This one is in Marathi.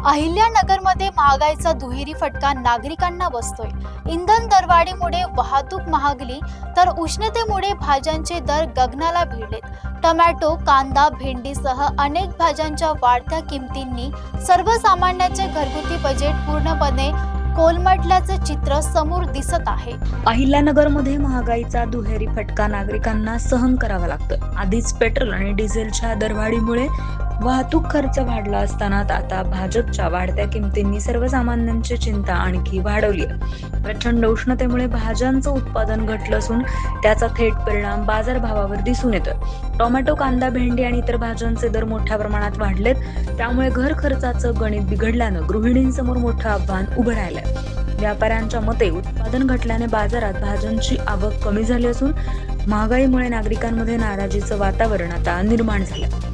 अहिल्यानगरमध्ये महागाईचा दुहेरी फटका नागरिकांना बसतोय. इंधन दरवाढीमुळे वाहतूक महागली तर उष्णतेमुळे भाज्यांचे दर गगनाला भिडलेत. टोमॅटो, कांदा, भेंडीसह अनेक भाज्यांच्या वाढत्या किमतींनी सर्वसामान्यांचे घरगुती बजेट पूर्णपणे कोलमडल्याचे चित्र समोर दिसत आहे. अहिल्यानगरमध्ये महागाईचा दुहेरी फटका नागरिकांना सहन करावा लागतो. आधीच पेट्रोल आणि डिझेलच्या दरवाढीमुळे वाहतूक खर्च वाढला असताना आता भाजपच्या वाढत्या किमतींनी सर्वसामान्यांची चिंता आणखी वाढवली आहे. प्रचंड उष्णतेमुळे भाज्यांचं उत्पादन घटलं असून त्याचा थेट परिणाम बाजारभावावर दिसून येतोय. टोमॅटो, कांदा, भेंडी आणि इतर भाज्यांचे दर मोठ्या प्रमाणात वाढलेत. त्यामुळे घर खर्चाचं गणित बिघडल्यानं गृहिणींसमोर मोठं आव्हान उभं राहिलंय. व्यापाऱ्यांच्या मते उत्पादन घटल्याने बाजारात भाज्यांची आवक कमी झाली असून महागाईमुळे नागरिकांमध्ये नाराजीचं वातावरण आता निर्माण झालं.